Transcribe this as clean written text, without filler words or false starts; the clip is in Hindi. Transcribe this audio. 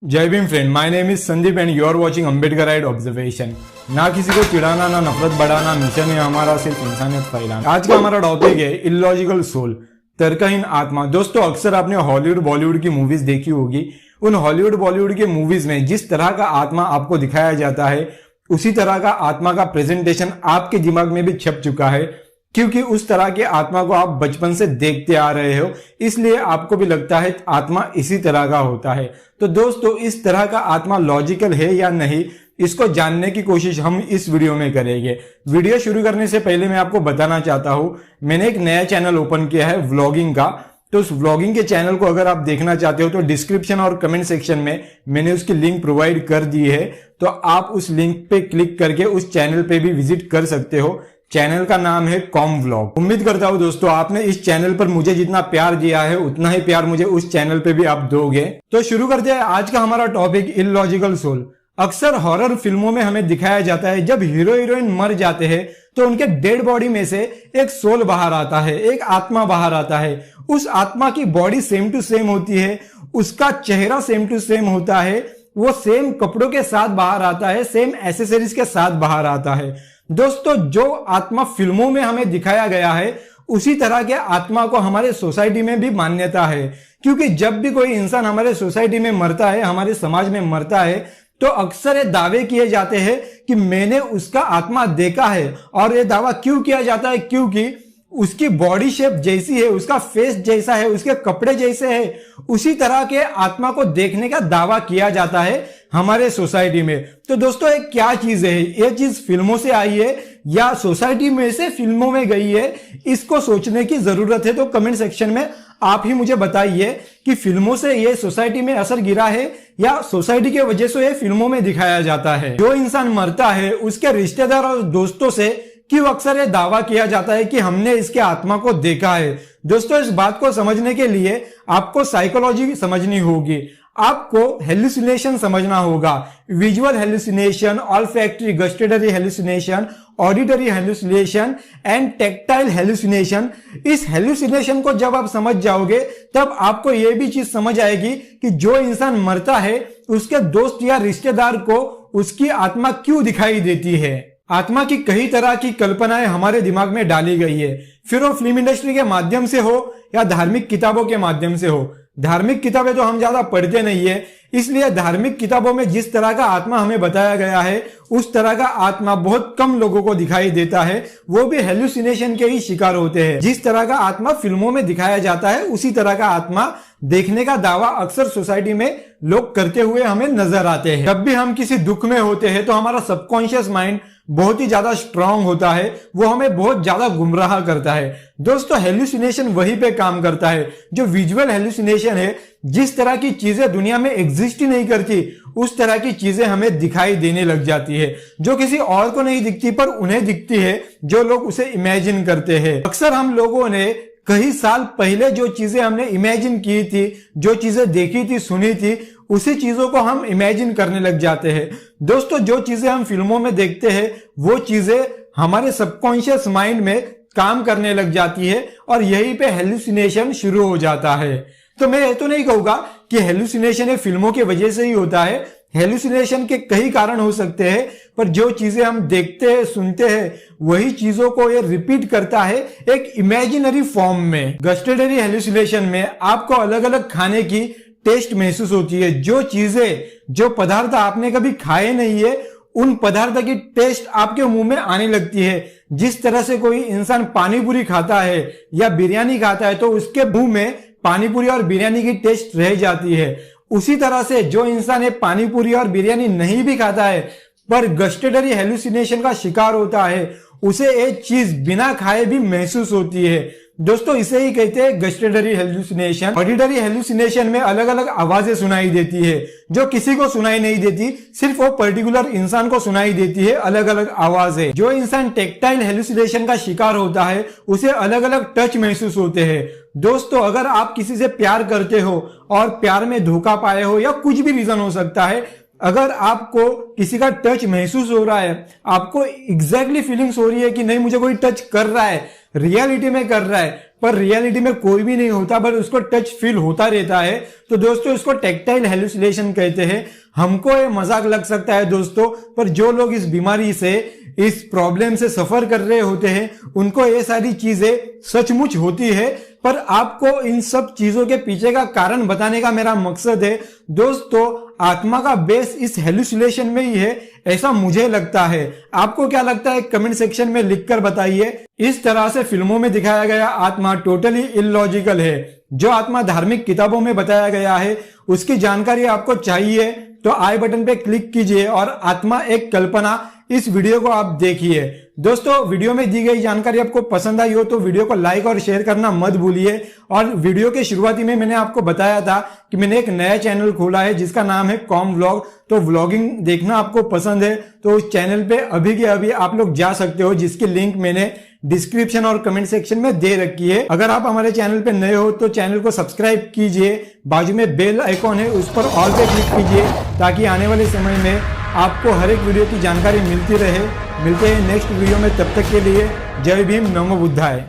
जय Bhim friend, my name is Sandeep and you are watching Ambedkarite observation. ना किसी को चिढ़ाना, ना नफरत बढ़ाना, मिशन है हमारा सिर्फ इंसानियत फैलाना। आज का हमारा टॉपिक है इलॉजिकल सोल, तर्कहीन आत्मा। दोस्तों, अक्सर आपने हॉलीवुड बॉलीवुड की मूवीज देखी होगी। उन हॉलीवुड बॉलीवुड के मूवीज में जिस तरह का आत्मा आपको दिखाया जाता है, उसी तरह का आत्मा का प्रेजेंटेशन आपके दिमाग में भी छप चुका है, क्योंकि उस तरह के आत्मा को आप बचपन से देखते आ रहे हो, इसलिए आपको भी लगता है आत्मा इसी तरह का होता है। तो दोस्तों, इस तरह का आत्मा लॉजिकल है या नहीं, इसको जानने की कोशिश हम इस वीडियो में करेंगे। वीडियो शुरू करने से पहले मैं आपको बताना चाहता हूं, मैंने एक नया चैनल ओपन किया है व्लॉगिंग का। तो उस व्लॉगिंग के चैनल को अगर आप देखना चाहते हो तो डिस्क्रिप्शन और कमेंट सेक्शन में मैंने उसकी लिंक प्रोवाइड कर दी है, तो आप उस लिंक पे क्लिक करके उस चैनल पे भी विजिट कर सकते हो। चैनल का नाम है कॉम व्लॉग। उम्मीद करता हूं दोस्तों, आपने इस चैनल पर मुझे जितना प्यार दिया है, उतना ही प्यार मुझे उस चैनल पे भी आप दोगे। तो शुरू करते हैं आज का हमारा टॉपिक, इलॉजिकल सोल। अक्सर हॉरर फिल्मों में हमें दिखाया जाता है, जब हीरो हीरोइन मर जाते हैं तो उनके डेड बॉडी में से एक सोल बाहर आता है, एक आत्मा बाहर आता है। उस आत्मा की बॉडी सेम टू सेम होती है, उसका चेहरा सेम टू सेम होता है, वो सेम कपड़ों के साथ बाहर आता है, सेम एसेसरीज के साथ बाहर आता है। दोस्तों, जो आत्मा फिल्मों में हमें दिखाया गया है, उसी तरह के आत्मा को हमारे सोसाइटी में भी मान्यता है। क्योंकि जब भी कोई इंसान हमारे सोसाइटी में मरता है, हमारे समाज में मरता है, तो अक्सर ये दावे किए जाते हैं कि मैंने उसका आत्मा देखा है। और ये दावा क्यों किया जाता है? क्योंकि उसकी बॉडी शेप जैसी है, उसका फेस जैसा है, उसके कपड़े जैसे है, उसी तरह के आत्मा को देखने का दावा किया जाता है हमारे सोसाइटी में। तो दोस्तों, ये क्या चीज है? ये चीज फिल्मों से आई है या सोसाइटी में से फिल्मों में गई है? इसको सोचने की जरूरत है। तो कमेंट सेक्शन में आप ही मुझे बताइए कि फिल्मों से ये सोसाइटी में असर गिरा है या सोसाइटी के वजह से ये फिल्मों में दिखाया जाता है। जो इंसान मरता है, उसके रिश्तेदार और दोस्तों से क्यों अक्सर ये दावा किया जाता है कि हमने इसके आत्मा को देखा है? दोस्तों, इस बात को समझने के लिए आपको साइकोलॉजी समझनी होगी, आपको हेलुसिनेशन समझना होगा। Visual hallucination, olfactory gustatory hallucination, auditory hallucination and tactile hallucination. इस हेलुसिनेशन को जब आप समझ जाओगे, तब आपको यह भी चीज समझ आएगी कि जो इंसान मरता है, उसके दोस्त या रिश्तेदार को उसकी आत्मा क्यों दिखाई देती है। आत्मा की कई तरह की कल्पनाएं हमारे दिमाग में डाली गई है, फिर वो फिल्म इंडस्ट्री के माध्यम से हो या धार्मिक किताबों के माध्यम से हो। धार्मिक किताबें तो हम ज्यादा पढ़ते नहीं है, इसलिए धार्मिक किताबों में जिस तरह का आत्मा हमें बताया गया है, उस तरह का आत्मा बहुत कम लोगों को दिखाई देता है। वो भी हेलुसिनेशन के ही शिकार होते हैं। जिस तरह का आत्मा फिल्मों में दिखाया जाता है, उसी तरह का आत्मा देखने का दावा अक्सर सोसाइटी में लोग करते हुए हमें नजर आते हैं। जब भी हम किसी दुख में होते हैं, तो हमारा सबकॉन्शियस माइंड बहुत ही ज्यादा स्ट्रांग होता है, वो हमें बहुत ज्यादा गुमराह करता है। दोस्तों, हेलुसिनेशन वहीं पे काम करता है। जो विजुअल हेलुसिनेशन है, जिस तरह की चीजें दुनिया में एग्जिस्ट ही नहीं करती, उस तरह की चीजें हमें दिखाई देने लग जाती है, जो किसी और को नहीं दिखती पर उन्हें दिखती है, जो लोग उसे इमेजिन करते हैं। अक्सर हम लोगों ने कई साल पहले जो चीजें हमने इमेजिन की थी, जो चीजें देखी थी, सुनी थी, उसी चीजों को हम इमेजिन करने लग जाते हैं। दोस्तों, जो चीजें हम फिल्मों में देखते हैं, वो चीजें हमारे सबकॉन्शियस माइंड में काम करने लग जाती है और यहीं पे हेलुसिनेशन शुरू हो जाता है। तो मैं ये तो नहीं कहूंगा कि हेलुसिनेशन ये फिल्मों की वजह से ही होता है। हेलुसिनेशन के कई कारण हो सकते हैं, पर जो चीजें हम देखते हैं, सुनते हैं, वही चीजों को ये रिपीट करता है एक इमेजिनरी फॉर्म में। गस्टेटरी हेलुसिनेशन में आपको अलग अलग खाने की टेस्ट महसूस होती है। जो चीजें, जो पदार्थ आपने कभी खाए नहीं है, उन पदार्थ की टेस्ट आपके मुंह में आने लगती है। जिस तरह से कोई इंसान पानी पूरी खाता है या बिरयानी खाता है, तो उसके मुंह में पानी पूरी और बिरयानी की टेस्ट रह जाती है। उसी तरह से जो इंसान ये पानी पूरी और बिरयानी नहीं भी खाता है, पर गस्टेटरी हेलुसिनेशन का शिकार होता है, उसे एक चीज बिना खाए भी महसूस होती है। दोस्तों, इसे ही कहते हैं गस्टेटरी हेलुसिनेशन। ऑडिटरी हेलुसिनेशन में अलग अलग आवाजें सुनाई देती है, जो किसी को सुनाई नहीं देती, सिर्फ वो पर्टिकुलर इंसान को सुनाई देती है अलग अलग आवाजें। जो इंसान टेक्टाइल हेलुसिनेशन का शिकार होता है, उसे अलग अलग टच महसूस होते हैं। दोस्तों, अगर आप किसी से प्यार करते हो और प्यार में धोखा पाए हो या कुछ भी रीजन हो सकता है, अगर आपको किसी का टच महसूस हो रहा है, आपको एग्जैक्टली फीलिंग्स हो रही है कि नहीं मुझे कोई टच कर रहा है, रियलिटी में कर रहा है, पर रियलिटी में कोई भी नहीं होता, पर उसको टच फील होता रहता है। तो दोस्तों इसको टेक्टाइल हेलुसिनेशन कहते हैं। हमको ये मजाक लग सकता है दोस्तों, पर जो लोग इस बीमारी से, इस प्रॉब्लम से सफर कर रहे होते हैं, उनको ये सारी चीजें सचमुच होती है। पर आपको इन सब चीजों के पीछे का कारण बताने का मेरा मकसद है। दोस्तों आत्मा का बेस इस हेलुसिनेशन में ही है, ऐसा मुझे लगता है। आपको क्या लगता है कमेंट सेक्शन में लिखकर बताइए। इस तरह से फिल्मों में दिखाया गया आत्मा टोटली इलॉजिकल है। जो आत्मा धार्मिक किताबों में बताया गया है उसकी जानकारी आपको चाहिए तो आई बटन पे क्लिक कीजिए और आत्मा एक कल्पना इस वीडियो को आप देखिए। दोस्तों वीडियो में दी गई जानकारी आपको पसंद आई हो तो वीडियो को लाइक और शेयर करना मत भूलिए। और वीडियो के शुरुआती में मैंने आपको बताया था कि मैंने एक नया चैनल खोला है जिसका नाम है कॉम व्लॉग। तो व्लॉगिंग देखना आपको पसंद है तो उस चैनल पे अभी के अभी आप लोग जा सकते हो, जिसकी लिंक मैंने डिस्क्रिप्शन और कमेंट सेक्शन में दे रखी है। अगर आप हमारे चैनल पे नए हो तो चैनल को सब्सक्राइब कीजिए, बाजू में बेल आइकॉन है उस पर ऑल पे क्लिक कीजिए ताकि आने वाले समय में आपको हर एक वीडियो की जानकारी मिलती रहे। मिलते हैं नेक्स्ट वीडियो में, तब तक के लिए जय भीम, नमो बुद्धाय।